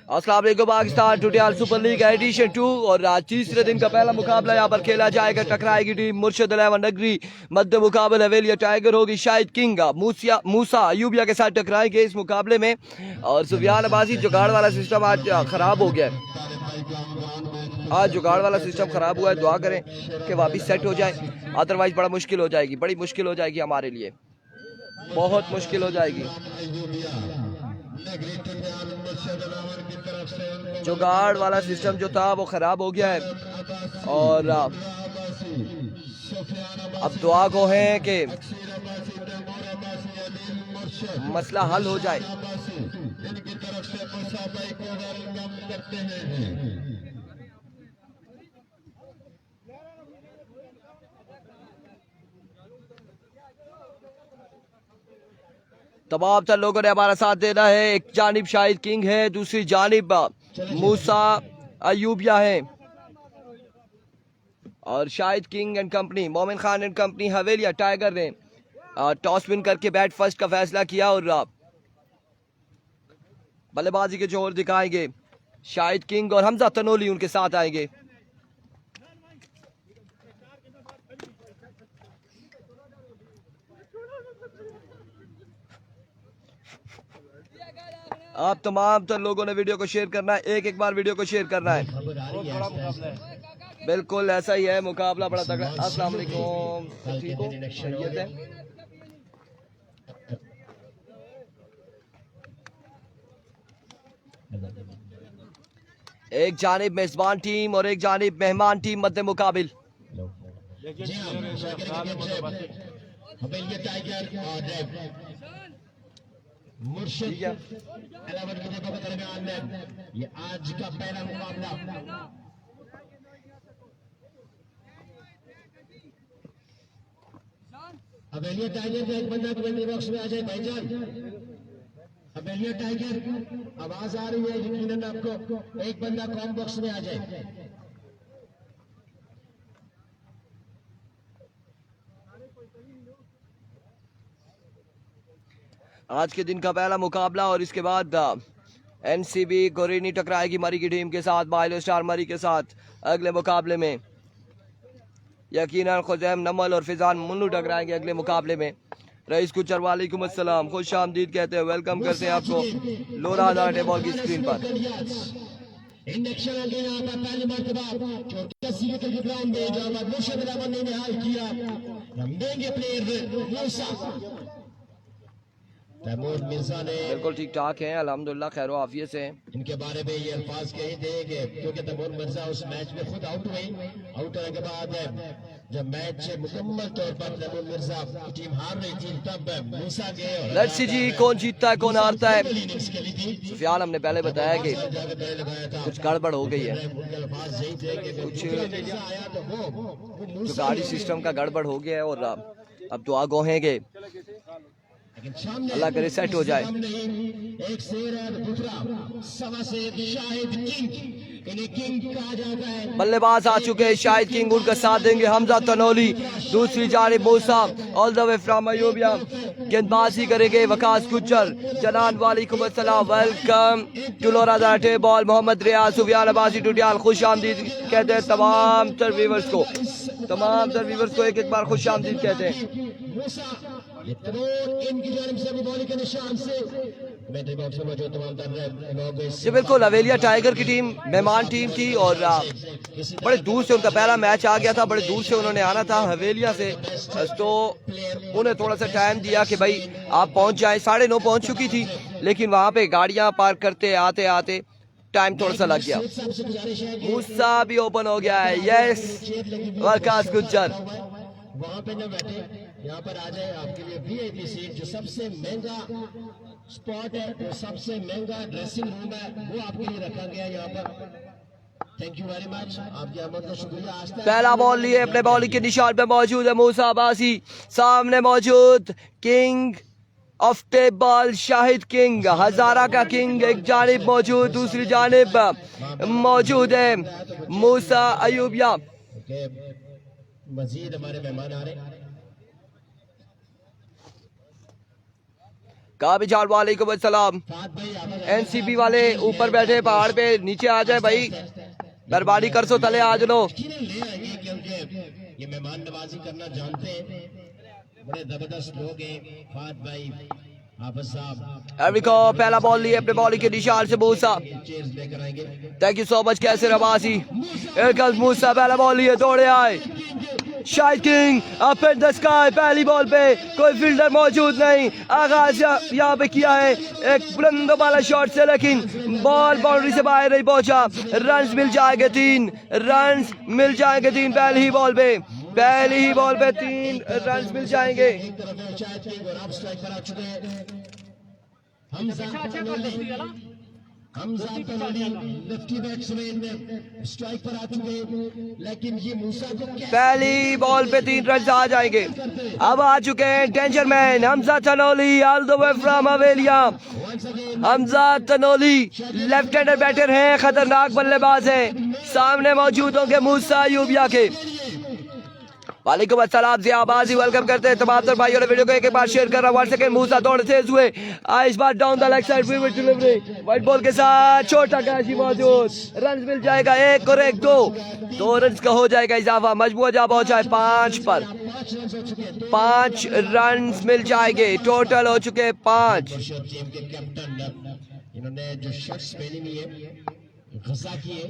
अस्सलाम वालेकुम Pakistan टुटियाल super league addition 2 और आज तीसरे दिन का पहला मुकाबला यहाँ पर खेला जाएगा। टकराएगी टीम मुर्शिद अलेवन नगरी, मध्य मुकाबला हवेलिया टाइगर होगी शाहिद किंग मूसा अयूबिया के साथ टकराएंगे इस मुकाबले में। और सुफियान अब्बासी जुगाड़ वाला सिस्टम आज खराब हो गया है, आज जुगाड़ वाला सिस्टम खराब हुआ है। दुआ करें कि वापस सेट हो जाए, अदरवाइज बड़ा मुश्किल हो जाएगी, बड़ी मुश्किल हो जाएगी हमारे लिए, बहुत मुश्किल हो जाएगी। जुगाड़ वाला सिस्टम जो था वो खराब हो गया है और अब दुआ को है कि मसला हल हो जाए। तमाम तर लोगों ने हमारा साथ देना है। एक जानिब शाहिद किंग है, दूसरी जानिब मूसा अयूबिया है और शाहिद किंग एंड कंपनी, मोमिन खान एंड कंपनी हवेलिया टाइगर ने टॉस विन करके बैट फर्स्ट का फैसला किया और बल्लेबाजी के जोर दिखाएंगे शाहिद किंग और हमजा तनोली उनके साथ आएंगे। आप तमाम तर लोगों ने वीडियो को शेयर करना है, एक बार वीडियो को शेयर करना है। बिल्कुल ऐसा ही है, मुकाबला बड़ा तगड़ा। अस्सलाम वालेकुम, ठीक हो? एक जानिब मेजबान टीम और एक जानिब मेहमान टीम मध्य मुकाबिल। मुर्शिद अलेवन के दरमियान ये आज का पहला मुकाबला। हवेलिया टाइगर का एक बंदा कमेंट्री बॉक्स में आ जाए भाईजान। हवेलिया टाइगर आवाज आ रही है यकीनन आपको, एक बंदा कॉम बॉक्स में आ जाए। आज के दिन का पहला मुकाबला और इसके बाद एनसीबी गोरेनी टकराएगी मरी की टीम के साथ, बाइलो स्टार मरी के साथ। अगले मुकाबले में यकीनन खुजैम नमल और फिजान मुन्नू टकराएंगे अगले मुकाबले में। रईस कुचर वालेकुम अस्सलाम, खुश आमदीद कहते हैं, वेलकम करते हैं आपको लोरा हज़ार बॉल की स्क्रीन पर। बिल्कुल ठीक ठाक है अल्हम्दुलिल्लाह, खैर आफियत से। इनके बारे में ये अल्फाज कही देंगे क्योंकि तैमूर मिर्जा उस मैच में खुद आउट हुई। आउट होने के बाद जब मैच मुकम्मल तौर पर तैमूर मिर्जा की टीम हार रही थी तब मूसा के लेट्स सी जी कौन जीतता है कौन हारता है। सुफियान हमने पहले बताया कि कुछ गड़बड़ हो गई है, कुछ जो गाड़ी सिस्टम का गड़बड़ हो गया है और अब दुआ गो है कि अल्लाह करे सेट हो जाए। एक शेर है दूसरा सवा से शाहिद किंग, इन्हें किंग कहा जाता है। बल्लेबाज आ चुके हैं, शाहिद किंग उनका साथ देंगे हमजा तनोली, दूसरी जानिब Moosa all the way from Ayubia. गेंदबाजी करेंगे वकास गुज्जर। जनान वालेकुम अस्सलाम, वेलकम टू लोरा ज़ाटे बॉल। मोहम्मद रियाज सुफियान अब्बासी टुटियाल खुश आमदीद कहते हैं तमाम तर व्यूअर्स को, तमाम तर व्यूअर्स को एक बार खुश आमदीद कहते हैं। जी बिल्कुल, हवेलिया टाइगर की टीम मेहमान टीम थी और बड़े दूर से उनका पहला मैच आ गया था, बड़े दूर से उन्होंने आना था हवेलिया से, तो उन्हें थोड़ा सा टाइम दिया कि भाई आप पहुंच जाएं। 9:30 पहुंच चुकी थी लेकिन वहां पे गाड़ियां पार्क करते आते आते टाइम थोड़ा सा लग गया। मूसा भी ओपन हो गया है, यस वकास गुज्जर वहां पे न बैठे, यहाँ पर आ जाए आपके लिए वीआईपी सीट, जो सबसे महंगा स्पॉट है, जो सबसे महंगा ड्रेसिंग रूम है, वो आपके लिए रखा गया है यहाँ पर। थैंक यू वेरी मच, आपके आमद का शुक्रिया। पहला बॉल लिए अपने बॉलिंग के निशान पे मौजूद है मूसा अब्बासी, सामने मौजूद king of table Shahid king, Hazara का किंग एक जानिब मौजूद, दूसरी जानिब मौजूद है मूसा अयूबिया। मजीद हमारे मेहमान आ रहे हैं। काबी जान वालेकुम अस्सलाम। फात भाई आप एनसीपी वाले ऊपर बैठे पहाड़ पे, नीचे आ जाए भाई, मेहरबानी कर सो, तले आज लो। ले आएंगे क्योंकि ये मेहमान नवाजी करना जानते हैं, बड़े जबरदस्त लोग हैं फात भाई हाफिज साहब। एरिको पहला बॉल लिए अपने बॉलिंग के निशान से मूसा, चेयर्स लेकर आएंगे। Thank you so much. कैसे रबासी मूसा पहला बॉल लिए दौड़े आए, Shahid king up in the sky, पहली बॉल पे कोई फील्डर मौजूद नहीं, आगाज यहाँ पे किया है एक बुलंद वाला शॉट से, लेकिन बॉल बाउंड्री से बाहर नहीं पहुंचा। रन्स मिल जाएंगे 3 रन्स मिल जाएंगे 3 पहली ही बॉल पे, पहली ही बॉल पे 3 रन्स मिल जाएंगे। एक तरफ है शाहिद किंग और आप स्ट्राइक पर आ चुके हैं Hamza Tanoli lefty batsman strike पर आ चुके हैं, लेकिन ये मूसा को पहली बॉल पे 3 रन आ जाएंगे। अब आ चुके हैं danger man Hamza Tanoli all the way from Havelian. Hamza Tanoli left hander batter हैं, खतरनाक बल्लेबाज हैं, सामने मौजूद होंगे मूसा यूबिया के। वालेकुम अस्सलाम जी, आबाजी वेलकम करते हैं तमाम तर भाइयों ने। वीडियो को एक बार शेयर कर रहा हूं। 1 सेकंड मूसा दौड़ तेज हुए, इस बार down the leg side wicket delivery, white ball के साथ छोटा कैची मौजूद, रन मिल जाएगा 1 और 1 2 रन का हो जाएगा इजाफा, मजबूर जा पहुंचा है 5 पर, 5 रन मिल जाएंगे, टोटल हो चुके 5। टीम के कैप्टन इन्होंने जो शर्ट्स पहनी हुई है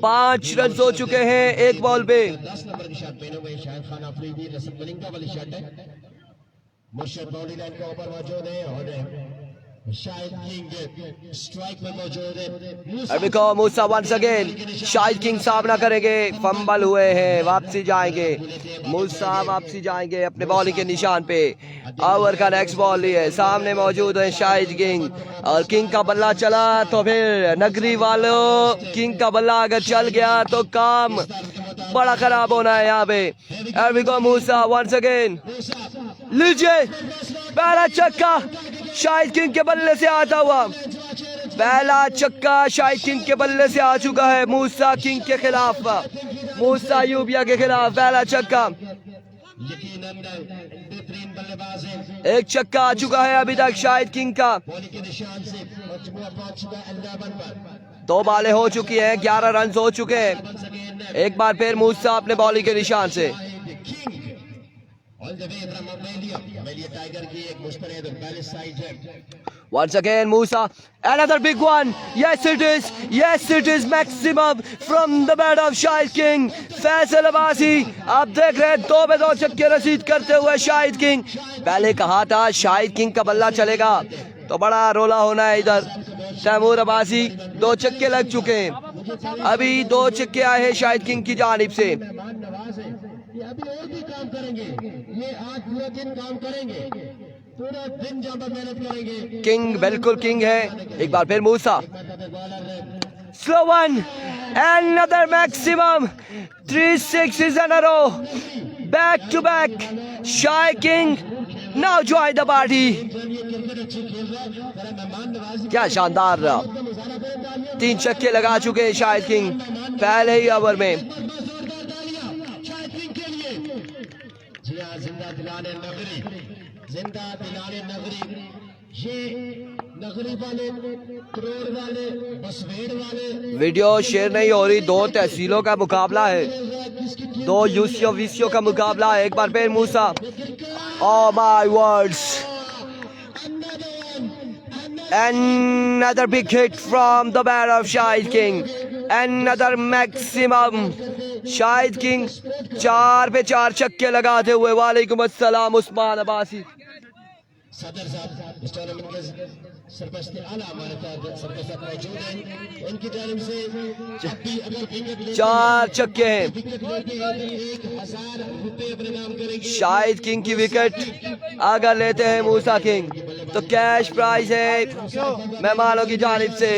5 रन हो चुके हैं 1 बॉल पे। 10 नंबर की शर्ट पहने हुए शाहिद खान अफरीदी, रसल मलिंगा वाली शर्ट है, मुर्शद बाउंड्री लाइन के ऊपर मौजूद है और शाहिद किंग स्ट्राइक में मौजूद है। अभी को मूसा वंस अगेन, शाहिद किंग सामना करेंगे, फंबल हुए हैं, वापसी जाएंगे, मूसा वापसी जाएंगे अपने बॉलिंग के निशान पे। ओवर का नेक्स्ट बॉल लिए, सामने मौजूद है शाहिद किंग, और किंग का बल्ला चला तो फिर नगरी वालों, किंग का बल्ला अगर चल गया तो काम बड़ा खराब होना है यहाँ पे। अभी को मूसा वंस अगेन, लीजिए पहला छक्का शाहिद किंग के बल्ले से आता हुआ, पहला छक्का शाहिद किंग के बल्ले से आ चुका है मूसा किंग के खिलाफ, मूसा यूबिया के खिलाफ पहला छक्का। यकीनन बेहतरीन बल्लेबाज है, एक छक्का आ चुका है अभी तक शाहिद किंग का, बॉलिंग के निशान से मजमूआ पहुंच चुका है 11 पर। 2 बालें हो चुकी हैं, 11 रन हो चुके हैं। एक बार फिर मूसा अपने बॉलिंग के निशान से, all the way from Havelian tiger की एक मुस्तैद और बैलेंस साइड है। Once again Musa, another big one, yes it is maximum from the bat of Shahid King। Faisal Abbasi आप देख रहे हैं 2 पे 2 छक्के रसीद करते हुए शाहिद किंग। पहले कहा था शाहिद किंग का बल्ला चलेगा तो बड़ा रोला होना है इधर। तैमूर अब्बासी 2 छक्के लग चुके हैं, अभी 2 छक्के आए हैं शाहिद किंग की जानिब से। मेहमान नवाज है, ये अभी और भी काम करेंगे, ये आज पूरा दिन काम करेंगे, पूरा दिन जहाँ पर मेहनत करेंगे। किंग बिल्कुल किंग है। एक बार फिर मूसा, slow one, another maximum 3 sixes in a row, back to back, Shahid King now join the party। क्या शानदार 3 छक्के लगा चुके हैं शाहिद किंग पहले ही ओवर में। जी हाँ, जिंदा दिलाने नगरी, जिंदा दिलाने नगरी, ये नगरी वाले, करोड़ वाले, बसवेड़ वाले। वीडियो शेयर नहीं हो रही, 2 तहसीलों का मुकाबला है, 2 यूसीओ वीसीओ का मुकाबला है। एक बार फिर मूसा, oh my words, another big hit from the bat of Shahid King, another maximum। Shahid king 4 पे 4 छक्के लगाते हुए। वालेकुम अस्सलाम उस्मान अब्बासी। सदर साहब इस टूर्नामेंट के सरपरस्ती आला हमारे साथ सरपरस्त मौजूद हैं, उनकी जानिब से अभी अगर विकेट लेते 4 छक्के हैं, विकेट लेते हैं तो 1000 रुपए अपने नाम करेंगे। शाहिद किंग की विकेट अगर लेते हैं मूसा किंग तो कैश प्राइज है मेहमानों की जानिब से।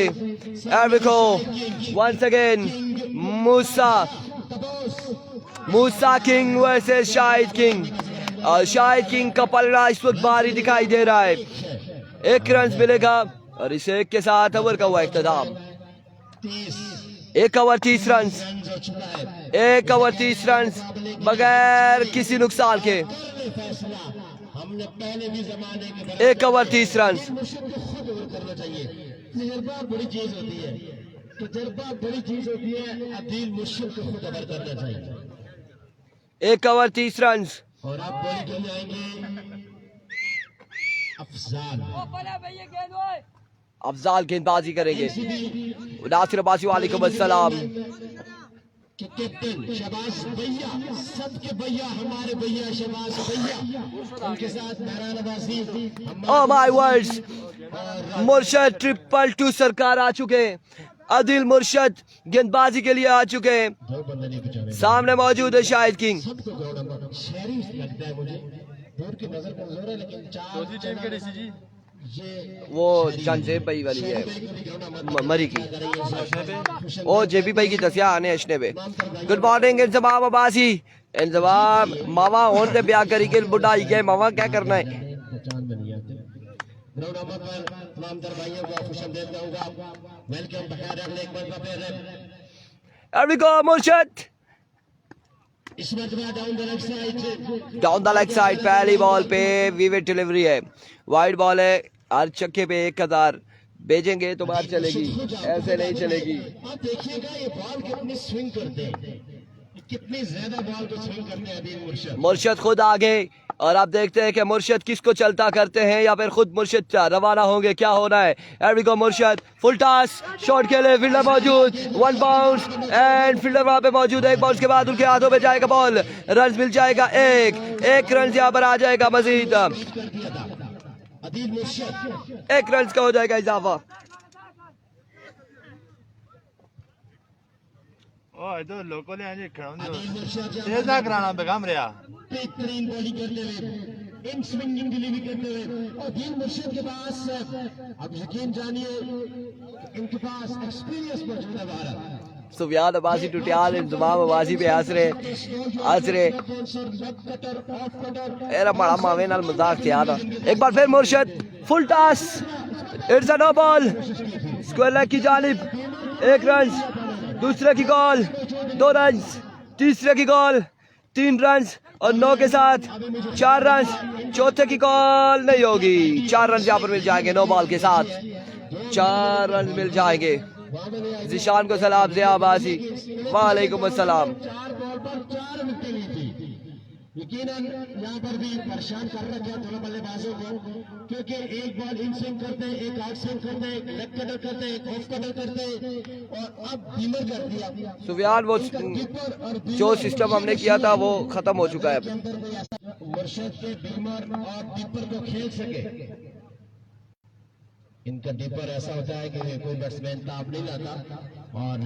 एरिको वंस अगेन मूसा किंग वर्सेस शाहिद किंग, और शाहिद किंग का पलड़ा इस वक्त भारी दिखाई दे रहा है। 1 रन मिलेगा और इस 1 के साथ ओवर का हुआ इख्तिताम। 1 ओवर 30 रन, 1 ओवर 30 रन बगैर किसी नुकसान के। हमने पहले भी जमाने के 1 ओवर 30 रन। मुर्शिद को खुद ओवर करना चाहिए। तजर्बा बड़ी चीज होती है, तजर्बा बड़ी चीज होती है। अदील मुर्शिद को खुद ओवर करना चाहिए। 1 ओवर 30 रन। और आप बॉलिंग करने आएंगे अफजाल। अफजाल गेंदबाजी करेंगे। नासिर अब्बासी वालेकुम अस्सलाम। कि कैप्टन शहबाज भैया, सबके भैया, हमारे भैया शहबाज भैया, उनके साथ महरान अब्बासी। ओह माय वर्ड्स, मुर्शद 222 सरकार आ चुके हैं। आदिल मुर्शद गेंदबाजी के लिए आ चुके हैं। दो बंदे नहीं बचाने, सामने मौजूद है शाहिद किंग। सबको ग्राउंड नंबर शहरी लगता है मुझे, दूर की नजर कमजोर है, लेकिन चार ये वो जानजेब भाई वाली है मरी की। ओ जेबी भाई की दसिया आने अशने पे। Good morning Inzamam Abbasi. इंजमाम मावा होन ते ब्याह करी के बुढ़ाई के मावा क्या करना है। पहचान में नहीं आते। ग्राउंड नंबर पर तमाम दर भाइयों को खुशामदीद कहूंगा। वेलकम बखैर अगले एक बार फिर Here we go मुर्शद। इस मरतबा down the leg side, down the leg side पहली बॉल पे विविड डिलीवरी है। वाइड बॉल है। हर चक्के पे 1000 भेजेंगे तो बाहर चलेगी, ऐसे नहीं चलेगी। आप देखिएगा ये बॉल कितनी स्विंग करते हैं, कितनी ज्यादा बॉल को स्विंग करते हैं अदील मुर्शद। मुर्शद खुद आगे और आप देखते हैं कि मुर्शद किसको चलता करते हैं या फिर खुद मुर्शद रवाना होंगे, क्या हो रहा है। Here we go Murshad. Full toss shot के लिए फील्डर मौजूद। 1 बाउंस एंड फील्डर वहां पे मौजूद है। 1 बाउंस के बाद उनके हाथों में जाएगा बॉल। रन मिल जाएगा। एक रन यहाँ पर आ जाएगा मजीद। अदील मुर्शद 1 रन का हो जाएगा इजाफा। ಇದು ಲೋಕಲ್ अदील मुर्शद कराना बेगम रहा बेहतरीन बॉलिंग करते हुए, इन स्विंगिंग डिलीवरी करते हुए अदील मुर्शद के पास अब यकीन जानिए इनके पास एक्सपीरियंस मौजूद है। भारत सुफियान अब्बासी टुटियाल इंतजाम अब्बासी पे हंस रहे। एरा बड़ा मावे नाल मजाक किया था। एक बार फिर Murshad full toss. It's a no ball. Square leg की जानिब। 1 रन। दूसरे की गोल 2 रन। तीसरे की गोल 3 रन और 9 के साथ 4 रन। चौथे की गोल नहीं होगी। 4 रन यहाँ पर मिल जाएंगे। 9 बॉल के साथ 4 रन मिल जाएंगे। जिशान को सलाम ज़िया अब्बासी वालेकुम अस्सलाम। 4 बॉल पर 4 विकेट ली थी। यकीनन यहाँ पर भी परेशान कर रखा दोनों बल्लेबाजों को, क्योंकि एक बॉल इन स्विंग करते, एक आउट स्विंग करते, एक लेग कटर करते, एक ऑफ कटर करते और अब बीमर कर दिया। सुफियान वो जो सिस्टम हमने किया था वो खत्म हो चुका है। मुर्शद के बीमर और दीपर को खेल सके। इनका दीपर ऐसा होता है कि कोई बैट्समैन ताप नहीं लाता और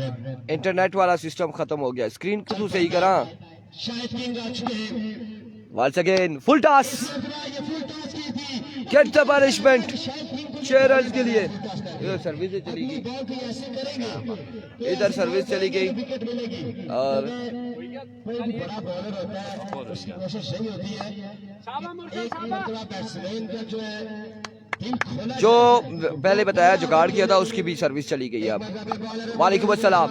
इंटरनेट वाला सिस्टम खत्म हो गया। स्क्रीन को तू सही करा। शायद किंग आ चुके हैं। Once again full toss. ये फुल टॉस की थी, गेट द पनिशमेंट। शायद किंग को 6 रन के लिए। इधर सर्विस चली गई। बॉल को ऐसे करेंगे इधर सर्विस चली गई विकेट मिलेगी। और कोई भी बड़ा बॉलर होता है उसकी कोशिश यही होती है एक मरतबा बैट्समैन का जो है दिल खोला जो पहले बताया जुगाड़ किया था उसकी भी सर्विस चली गई है अब। वालेकुम अस्सलाम।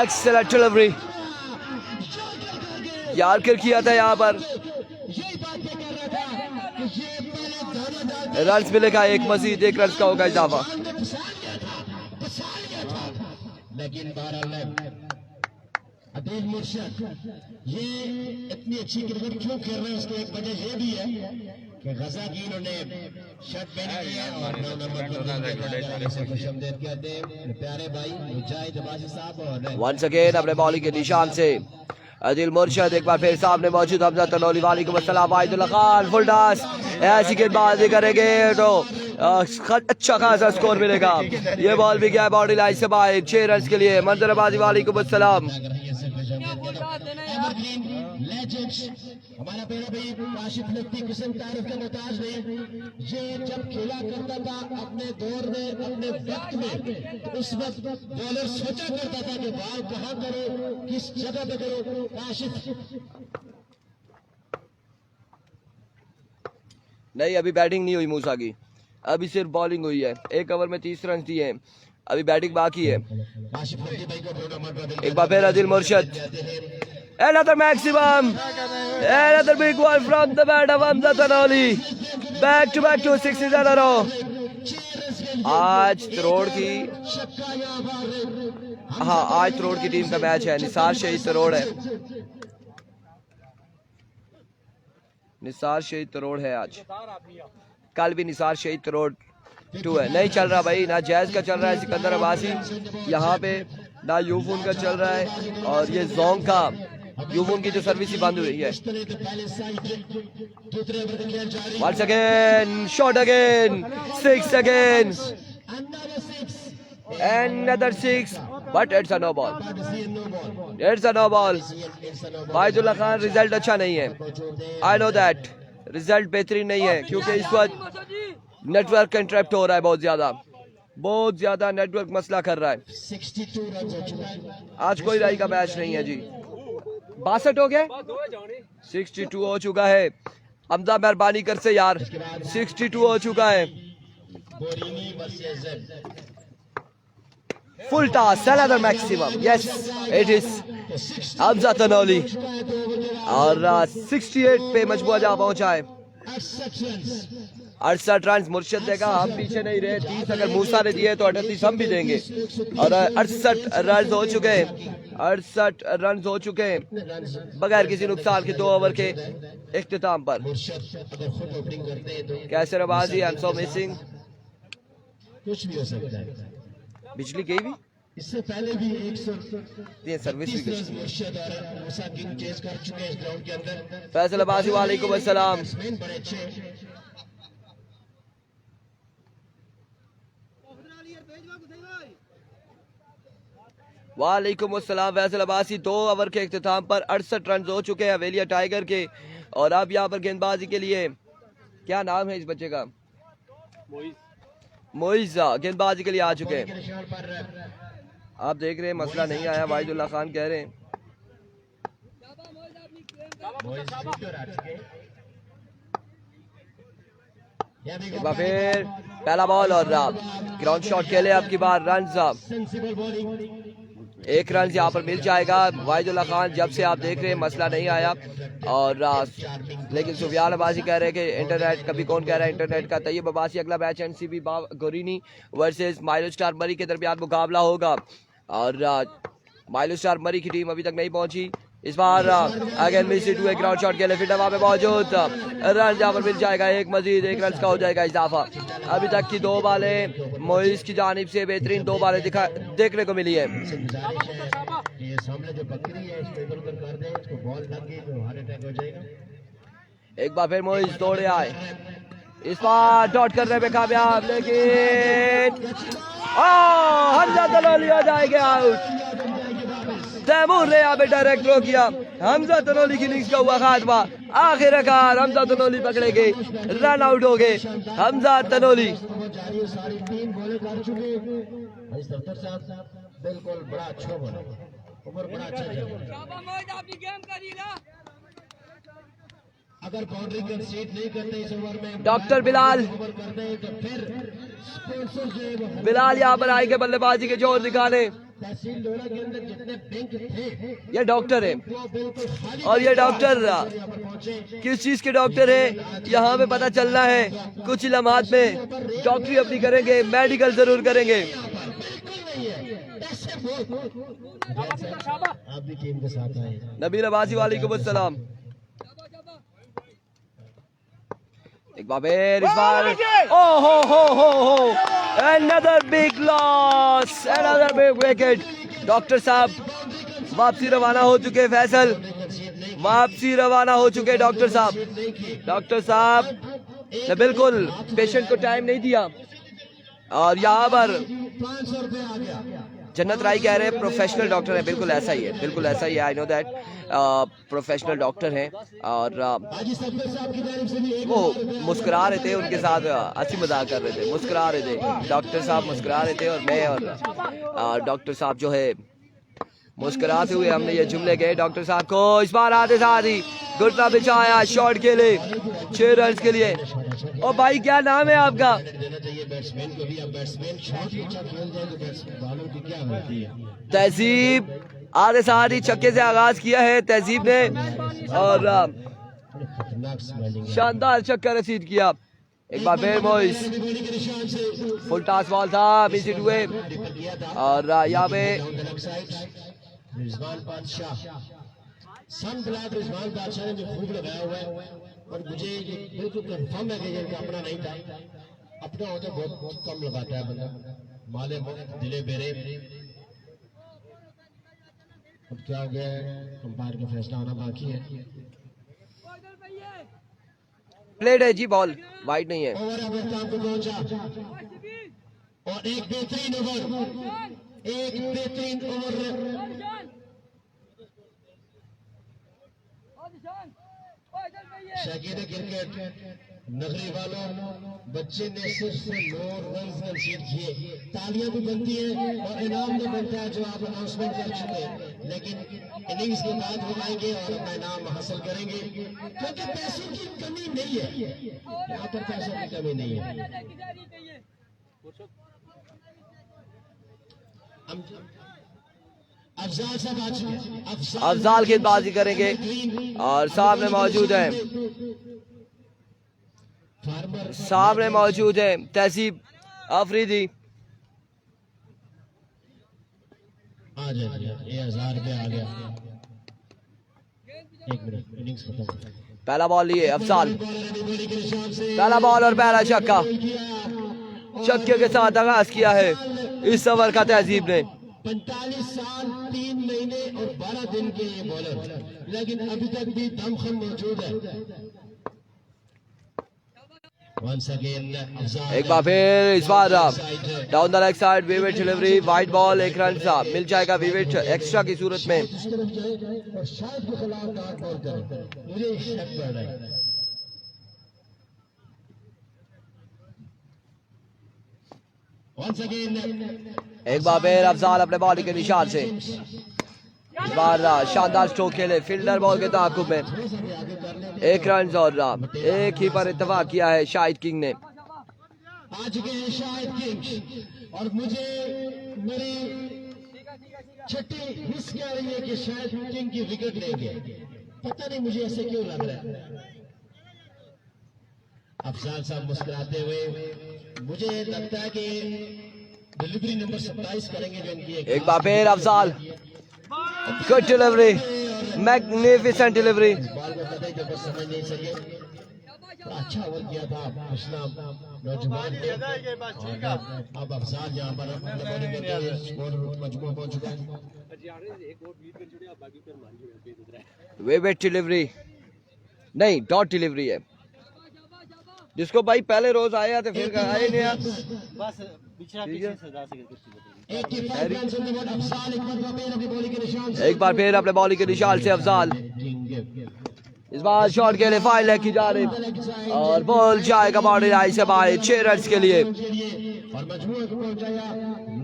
Excellent delivery. यार्कर किया था यहाँ पर। यही बात मैं कर रहा था कि ये पहले दाना रन मिलेगा। 1 मजीद 1 रन का होगा इजाफा। फंसा लिया था लेकिन बहरहाल अदील मुर्शद ये इतनी अच्छी क्रिकेट क्यों खेल रहे हैं, उसकी एक वजह ये भी है कि गजा की इन्होंने शर्ट पहनी है और 9 नंबर पर खुशामदीद कहते हैं प्यारे भाई मुजाहिद अब्बासी साहब। और वंस अगेन अपने बॉलिंग के निशान से अदिल मुर्शद एक बार फिर सामने मौजूद हमजा तनौली वालेकुम अस्सलाम। वाहिदुल्लाह खान फुल टॉस। ऐसी गेंदबाजी करेंगे तो अच्छा खासा स्कोर मिलेगा। ये बॉल भी गया बाउंड्री लाइन से बाहर। 6 रन के लिए मंजर अब्बासी वालेकुम अस्सलाम। हमारा प्यारा भाई काशिफ नकवी किस्म तारीफ का मोहताज नहीं। ये जब खेला करता था अपने दौर में, अपने वक्त में, तो उस वक्त बॉलर सोचा करता था कि बॉल कहाँ करो, किस जगह पे करो। काशिफ नहीं अभी बैटिंग नहीं हुई मूसा की, अभी सिर्फ बॉलिंग हुई है। 1 ओवर में 30 रन दिए हैं, अभी बैटिंग बाकी है। काशिफ नकवी भाई को एक बार फिर Adil मुर्शद Another maximum. Another big one from the bat of Hamza Tanoli. Back to back 2 sixes in a row. आज तरोड़ की आज तरोड़ की टीम का मैच है. निसार शहीद तरोड़ है. निसार शहीद तरोड़ है आज. कल भी निसार शहीद तरोड़ 2 है. नहीं चल रहा भाई, ना जैज का चल रहा है सिकंदर अब्बासी यहाँ पे, ना यूफून का चल रहा है. और ये जोंग का यूफून की जो सर्विस ही बंद हुई है. Once again, shot again, 6 again, another 6, but it's a no ball. It's a no ball. Wahidullah Khan result अच्छा नहीं है. I know that. रिजल्ट बेहतरीन नहीं है क्योंकि इस वक्त नेटवर्क कंट्रैक्ट हो रहा है बहुत ज्यादा नेटवर्क मसला कर रहा है. 62 रन हो चुका है. आज कोई राय का मैच नहीं है जी. 62 हो गए, 62 हो चुका है. हमजा मेहरबानी कर से यार, 62 हो चुका है. बोरिनी versus full toss, another maximum. Yes, it is Hamza Tanoli. और 68 पे मजबूर जा पहुंचा है. 68 रन मुर्शिद देगा. हम पीछे नहीं रहे. 30 अगर मूसा ने दिए तो 38 हम भी देंगे. और 68 रन हो चुके हैं. 68 रन हो चुके हैं बगैर किसी नुकसान के 2 ओवर के इख्तिताम पर. कैसे रबाजी, आई एम सो मिसिंग. कुछ भी हो सकता है. बिजली गई भी, इससे पहले भी 130 सर्विस भी गई. मुर्शिद और मूसा किंग चेस कर चुके हैं इस ग्राउंड के अंदर. फैसल अब्बासी वालेकुम अस्सलाम. बैट्समैन बड़े अच्छे. वालेकुम अस्सलाम. फैसल अब्बासी 2 ओवर के इख्तिताम पर 68 रन हो चुके हैं हवेलिया टाइगर के. और अब यहाँ पर गेंदबाजी के लिए, क्या नाम है इस बच्चे का, मोइजा, गेंदबाजी के लिए आ चुके हैं. आप देख रहे हैं मसला नहीं आया. वाहिदुल्लाह खान कह रहे हैं एक बार फिर पहला बॉल और ग्राउंड शॉट खेले. अब की बार रन, 1 रन यहाँ पर मिल जाएगा. वाहिदुल्लाह खान जब से आप देख रहे हैं मसला नहीं आया. और लेकिन सुफियान अब्बासी कह रहे हैं कि इंटरनेट, कभी कौन कह रहा है इंटरनेट का. तैयब अब्बासी, अगला मैच एनसीबी गोरीनी वर्सेस माइलो स्टार मरी के दरमियान मुकाबला होगा. और माइलो स्टार मरी की टीम अभी तक नहीं पहुंची. इस बार अगेन मिस इट हुए. ग्राउंड शॉट के लिए फिर हवा में मौजूद. रन जहाँ पर मिल जाएगा. 1 मजीद 1 रन का हो जाएगा इजाफा. अभी तक की 2 बालें मोइस की जानिब से बेहतरीन 2 बालें देखने को मिली है. ये सामने जो बकरी है इसको इधर उधर कर दें. इसको बॉल लग गई तो हार्ट अटैक हो जाएगा. एक बार फिर मोइस दौड़े आए. इस बार डॉट करने में कामयाब, लेकिन हमजा तनौली हो जाएंगे आउट. तैमूर ने यहाँ पे डायरेक्ट थ्रो किया. हमजा तनौली की इनिंग्स का हुआ खात्मा. आखिरकार हमजा तनौली पकड़े गए, रन आउट हो गए हमजा तनौली. बिल्कुल बड़ा अच्छा बना, उमर बड़ा अच्छा. अगर बाउंड्री कंसीड नहीं करते इस ओवर में, डॉक्टर बिलाल, ओवर करते हैं तो फिर बिलाल यहाँ पर आएंगे बल्लेबाजी के जोर दिखाने. तहसील लोरा के अंदर जितने बैंक थे ये डॉक्टर है. वो बिल्कुल खाली. और ये डॉक्टर यहाँ पर पहुंचे. किस चीज के डॉक्टर है यहाँ पे पता चलना है. कुछ लम्हात में डॉक्टरी अपनी करेंगे, मेडिकल जरूर करेंगे. आप भी टीम के साथ आए. नबील अब्बासी वालेकुम अस्सलाम. एक बार फिर, इस बार हो another big loss, another big wicket. Doctor साहब वापसी रवाना हो चुके. फैसल वापसी रवाना हो चुके. डॉक्टर साहब ने बिल्कुल पेशेंट को टाइम नहीं दिया. और यहाँ पर 500 रुपए आ गया. जन्नत राय कह रहे हैं प्रोफेशनल डॉक्टर है. बिल्कुल ऐसा ही है, बिल्कुल ऐसा ही है. I know that professional doctor हैं. और वो मुस्कुरा रहे थे, उनके साथ हंसी मजाक कर रहे थे, मुस्कुरा रहे थे. डॉक्टर साहब मुस्कुरा रहे थे और मैं और डॉक्टर साहब जो है मुस्कुराते हुए हमने ये जुमले गए डॉक्टर साहब को. इस बार आते साथ ही घुटना बिछाया शॉट के लिए 6 रन के लिए. और भाई क्या नाम है आपका? बैट्समैन को भी। अब बैट्समैन शॉट अच्छा खेल जाए तो बैट्समैन बॉलर की क्या होती है। तहजीब आधे साथ ही छक्के से आगाज किया है तहजीब ने और बड़े खतरनाक स्मेलिंग है। शानदार छक्का रसीद किया। एक बार फिर मोइस बॉलिंग के निशान से फुल टॉस बॉल था मिस इट हुए डिफर किया था। और यहाँ पे down the leg side Rizwan बादशाह, सन ब्लैक रिजवान बादशाह ने भी खूब लगाया हुआ है। और मुझे ये बिल्कुल कंफर्म है कि ये इनका अपना नहीं था। अपना होता बहुत कम लगाता है बंदा। माले दिले बेरे। अब क्या हो गया है, अंपायर का फैसला होना बाकी है। प्लेड है जी, बॉल वाइड नहीं है। ओवर अब काम को पहुंचा और एक बेहतरीन ओवर, एक बेहतरीन ओवर। शागिद क्रिकेट नगरी वालों, बच्चे ने सिर्फ 9 रन कंसीड किए। तालियां भी बनती हैं और इनाम भी बनता है जो आप अनाउंसमेंट कर चुके हैं। लेकिन इनिंग्स के बाद वो आएंगे और अपना इनाम हासिल करेंगे क्योंकि पैसों की कमी नहीं है। यहाँ पर पैसों की कमी नहीं है। अफजाल साहब आ चुके हैं। अफजाल गेंदबाजी करेंगे और सामने मौजूद है तहसीब अफरीदी। आ जाइए, ये 1000 रुपया आ गया। एक मिनट, इनिंग्स खत्म। पहला बॉल लिए अफजाल, पहला बॉल और पहला छक्का। छक्के के साथ आगाज किया है इस ओवर का तहजीब ने। 45 साल 3 महीने और 12 दिन के ये बॉलर, लेकिन अभी तक भी दमखम मौजूद है। Once again, एक बार फिर इस बार down the leg side vivid delivery, wide ball, एक रन सा मिल जाएगा विविड एक्स्ट्रा की सूरत में। इस तरफ जाए और शायद के खिलाफ डॉट बॉल करे, मुझे शक पड़ रहा है। Once again, एक बार फिर अफजाल अपने बॉलिंग के निशान से इस बार शानदार स्ट्रोक खेले फील्डर बॉल के ताकुब में। एक रन और एक ही पर इत्तेफाक किया है शाहिद किंग ने। आज के शाहिद किंग और मुझे मेरी छठी हिस्स कह रही है कि शाहिद किंग की विकेट लेंगे। पता नहीं मुझे ऐसे क्यों लग रहा है। अफजाल साहब मुस्कुराते हुए, मुझे लगता है कि डिलीवरी नंबर 27 करेंगे जो इनकी एक बार फिर Afzal, good delivery, magnificent delivery. Ball को कतई जब समझ नहीं सके। अच्छा ओवर किया था पिछला नौजवान ने। अब अफजाल यहाँ पर अपने बॉलिंग करते हुए स्कोर मजबूत हो चुका है। विविड डिलीवरी नहीं, डॉट डिलीवरी है जिसको भाई पहले रोज आया तो फिर आए नहीं यार। बस पिछड़ा पीछे से जा सके एक बार फिर अपने बॉलिंग के निशान से अफजाल, इस बार शॉट के लिए फाइल लेके जा रहे और बॉल जाएगा बाउंड्री लाइन से बाहर 6 रन के लिए। और मजमूए को पहुंचाया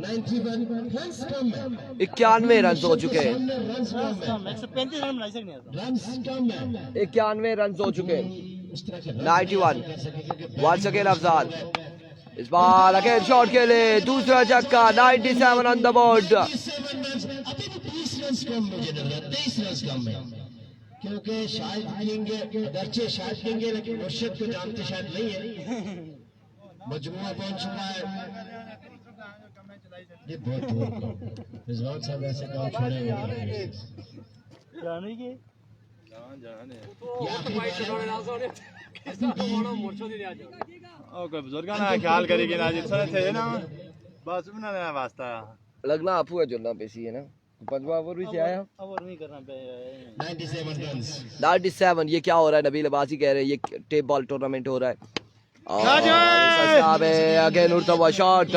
91 रन्स कम है। 91 रन हो चुके हैं। रन्स कम है। 135 रन बना सकते हैं। रन्स कम है। 91 रन हो चुके हैं। इस तरह के 91 वंस अगेन अफजाल, इस बार अगेन शॉट के लिए दूसरा छक्का। 97 ऑन द बोर्ड। अभी भी 30 रन कम मुझे लग रहा है, 23 रन कम है क्योंकि शायद किंग अगरचे शायद किंग है लेकिन मुर्शिद को जानते शायद नहीं है। मजमुआ पहुंच चुका है। ये बहुत दूर रिजवान साहब ऐसे काम छोड़ेंगे। जाने के कोई बुजुर्ग ना ख्याल करेगी ना जितना थे ना बस उन्होंने वास्ता लगना आपू है जुलना पेशी है ना। 5वां ओवर भी से आया। ओवर नहीं करना पे 97 रन। 97। ये क्या हो रहा है? नबील अब्बासी कह रहे हैं ये टेप बॉल टूर्नामेंट हो रहा है। और अगेन उड़ता हुआ शॉट,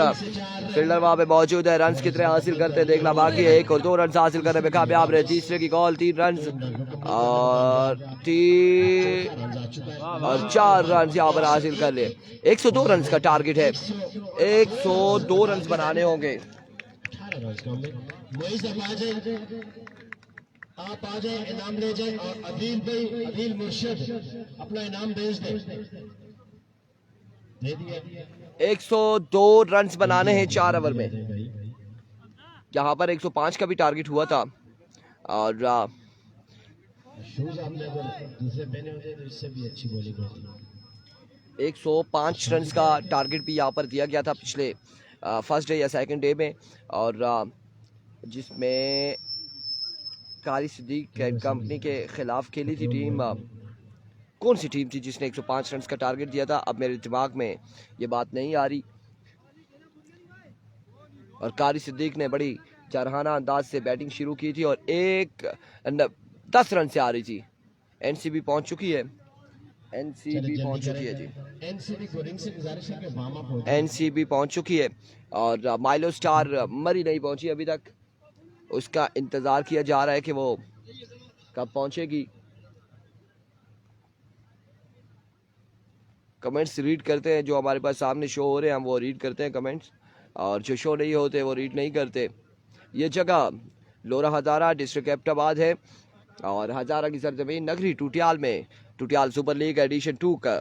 फील्डर वहां पे मौजूद है। रन कितने हासिल करते देखना बाकी है। 1 और 2 रन हासिल करने में कामयाब रहे। तीसरे की कॉल 3 रन और 4 रन यहाँ पर हासिल कर लिए। 102 रन का टारगेट है। 102 रन बनाने होंगे। 18 रन कम है। मोइज आप आ जाए इनाम ले जाए और अदील भाई अदील मुर्शिद अपना इनाम भेज दे। दे दिया। 102 रन्स बनाने हैं 4 ओवर में। यहाँ पर 105 का भी टारगेट हुआ था और शूज आपने अगर दूसरे पहने होते तो इससे भी अच्छी बॉलिंग होती। 105 रन्स का टारगेट भी यहाँ पर दिया गया था पिछले फर्स्ट डे या सेकंड डे में, और जिसमें कारी सिद्दीक कंपनी के खिलाफ खेली थी टीम। कौन सी टीम थी जिसने 105 रन्स का टारगेट दिया था, अब मेरे दिमाग में ये बात नहीं आ रही। और कारी सिद्दीक ने बड़ी जरहाना अंदाज से बैटिंग शुरू की थी और 10 रन से आ रही थी। एनसीबी पहुंच चुकी है, एनसीबी पहुंच चुकी है जी, एनसीबी को रिंग से गुजारिश है कि वार्म अप हो। एनसीबी पहुंच चुकी है और माइलो स्टार मरी नहीं पहुंची अभी तक, उसका इंतज़ार किया जा रहा है कि वो कब पहुंचेगी। कमेंट्स रीड करते हैं जो हमारे पास सामने शो हो रहे हैं, हम वो रीड करते हैं कमेंट्स, और जो शो नहीं होते वो रीड नहीं करते। ये जगह लोरा हज़ारा डिस्ट्रिक्ट एबटाबाद है और हज़ारा की सरजमीन नगरी टूटियाल में टूटियाल सुपर लीग एडिशन 2 का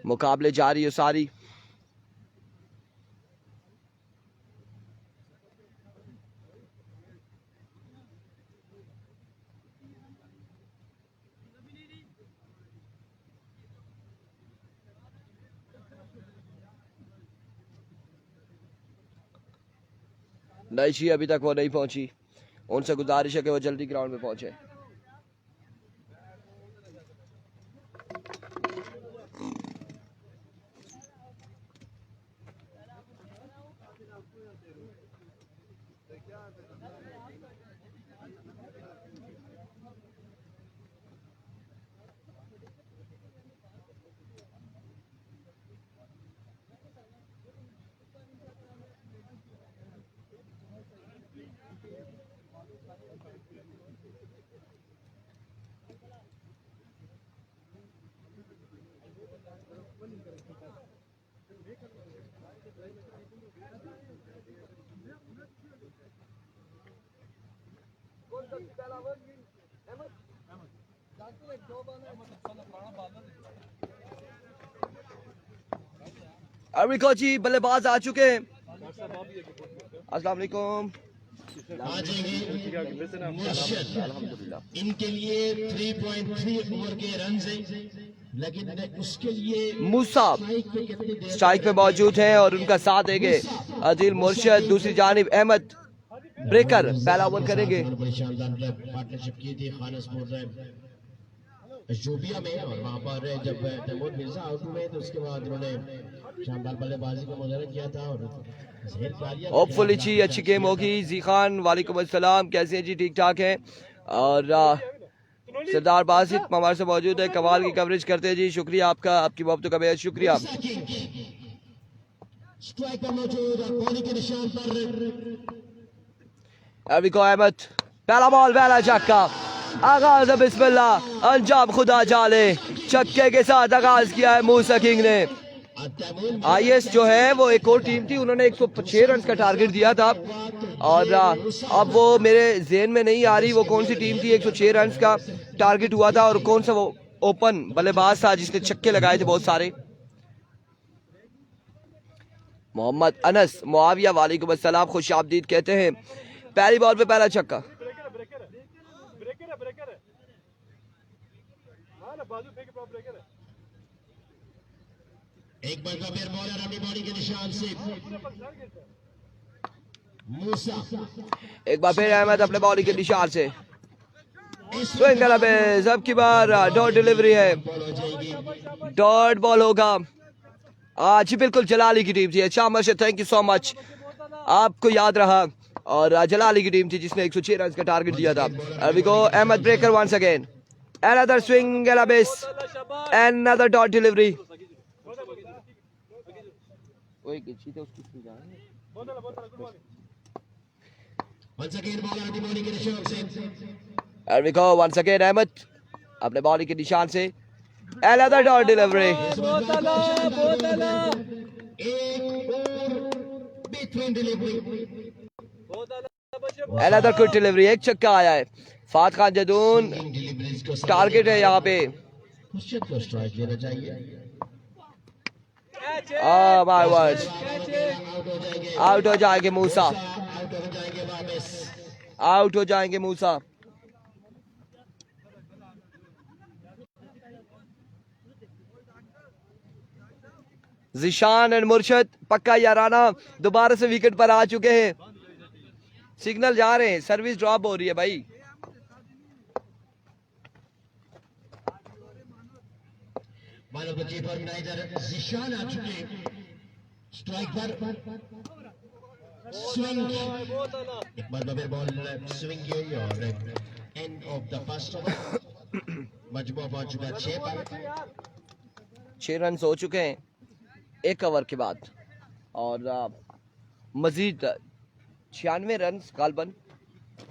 मुकाबले जारी है सारी। नईशी अभी तक वो नहीं पहुंची, उनसे गुजारिश है कि वो जल्दी ग्राउंड में पहुंचे। अरवी कोची बल्लेबाज आ चुके हैं। अस्सलाम वालेकुम। आ जाएंगे मुर्शद। इनके लिए 3.3 ओवर के रन हैं, लेकिन उसके लिए मूसा स्ट्राइक पे मौजूद हैं और उनका साथ देंगे अदिल मुर्शद। दूसरी जानिब अहमद ब्रेकर पहला ओवर करेंगे। बड़ी शानदार पार्टनरशिप की थी खानसपुर जोबिया में, और वहाँ पर जब तैमूर मिर्जा आउट हुए तो उसके बाद उन्होंने शानदार बल्लेबाजी का मुजाहरा किया था। और होपफुली जी अच्छी गेम होगी। जी खान वालेकुम अस्सलाम, कैसे हैं जी? ठीक ठाक हैं। और सरदार बासित हमारे से मौजूद है, कमाल की कवरेज करते हैं जी, शुक्रिया आपका, आपकी मोहब्बतों का बेहद शुक्रिया। स्ट्राइक पर मौजूद और बॉलिंग के निशान पर अरविको अहमद, पहला बॉल पहला छक्का, आगाज बिस्मिल्लाह, अंजाम खुदा जाले, छक्के के साथ आगाज किया है मूसा किंग ने। आईएस जो है वो एक और टीम थी, उन्होंने 106 रन का टारगेट दिया था और अब वो मेरे जेहन में नहीं आ रही वो कौन सी टीम थी। 106 रन का टारगेट हुआ था और कौन सा वो ओपन बल्लेबाज था जिसने छक्के लगाए थे बहुत सारे। मोहम्मद अनस मुआविया वालेकुम अस्सलाम, खुश आमदीद कहते हैं। पहली बॉल पे पहला छक्का, एक बार का फिर बॉलर अपनी बॉडी के निशान से मूसा, एक बार फिर अहमद अपने बॉडी के निशान से स्विंग बेस, अब की बार डॉट डिलीवरी है, डॉट बॉल होगा। आज बिल्कुल जलाली की टीम थी। अच्छा मर्शद, थैंक यू सो मच, आपको याद रहा। और जलाली की टीम थी जिसने 106 रन का टारगेट दिया था। We go Ahmad breaker once again, another swing and a miss, another dot delivery. once again bowler अपनी बॉडी के निशान से, Here we go once again Ahmad अपने बॉडी के निशान से, another dot delivery. एक और बेहतरीन डिलीवरी, another good delivery, एक छक्का आया है। फात खान जदून डिलीवरीज को टारगेट है यहाँ पे। मुर्शद को स्ट्राइक लेना चाहिए। माय वर्ड, आउट हो जाएंगे, आउट हो जाएंगे मूसा, आउट हो जाएंगे वापस। आउट हो जाएंगे मूसा। जिशान एंड मुर्शद पक्का याराना दोबारा से विकेट पर आ चुके हैं। सिग्नल जा रहे हैं, सर्विस ड्रॉप हो रही है भाई। One of the chief organiser Zeeshan आ चुके, स्ट्राइक पर स्विंग, एक मरतबा बॉल स्विंग की हुई और end of the first over. मजमू पहुंच चुका 6 पर, 6 रन हो चुके हैं 1 ओवर के बाद, और मजीद 96 रन गालबन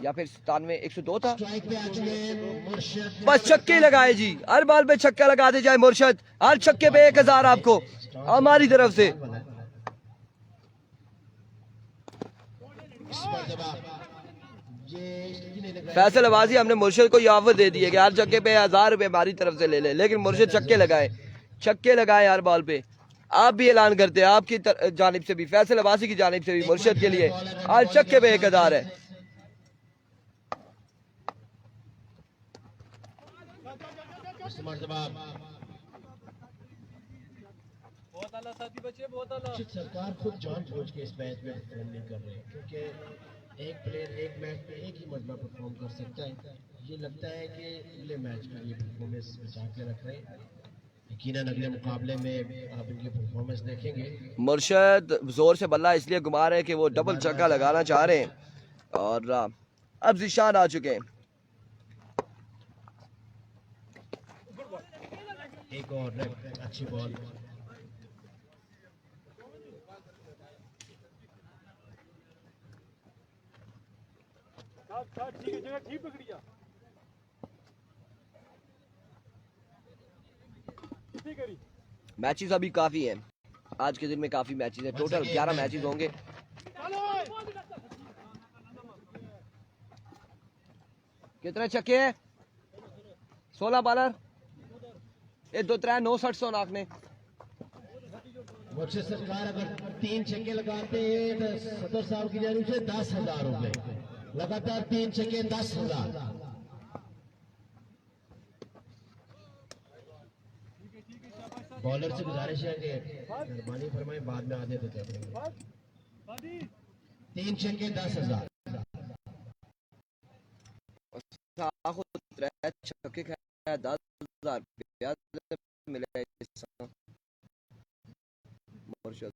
या फिर 97, 102 था। स्ट्राइक पे आ चुके मुर्शिद, बस छक्के लगाए जी, हर बॉल पे छक्का लगा दे जाए मुर्शद, हर छक्के पे 1000 आपको हमारी तरफ से। इस मरतबा ये फैसल अब्बासी हमने मुर्शद को ये ऑफर दे दी है कि हर छक्के पे 1000 रुपए हमारी तरफ से ले ले, लेकिन मुर्शद छक्के लगाए हर बॉल पे। आप भी ऐलान करते हैं आपकी जानिब से भी, फैसल अब्बासी की जानिब से भी मुर्शद के लिए हर छक्के पे 1000 है। इस मरतबा सरकार खुद जानबूझ के इस मैच में परफॉर्म नहीं कर रही, क्योंकि एक प्लेयर एक मैच में एक ही मरतबा परफॉर्म कर सकता है। ये लगता है कि अगले मैच के लिए परफॉर्मेंस बचा के रख रहे हैं। यकीनन अगले मुकाबले में आप इनकी परफॉर्मेंस देखेंगे। मुर्शद जोर से बल्ला इसलिए घुमा रहे हैं कि वो डबल छक्का लगाना चाह रहे हैं, और अब जिशान आ चुके हैं। एक और अच्छी बॉल, मैचेस अभी काफी हैं, आज के दिन में काफी मैचेस हैं, टोटल 11 मैचेस होंगे। कितने छक्के हैं? 16 बॉलर, ये 2-3 9 60 सौ नाकने। मुझसे सरकार अगर 3 छक्के लगाते हैं तो सदर साहब की जानिब से 10,000 रुपए, लगातार 3 छक्के 10,000। बॉलर से गुजारिश है कि मेहरबानी फरमाए बाद में आधे तो कर देंगे। 3 छक्के 10,000, छक्के 10,000 मिले।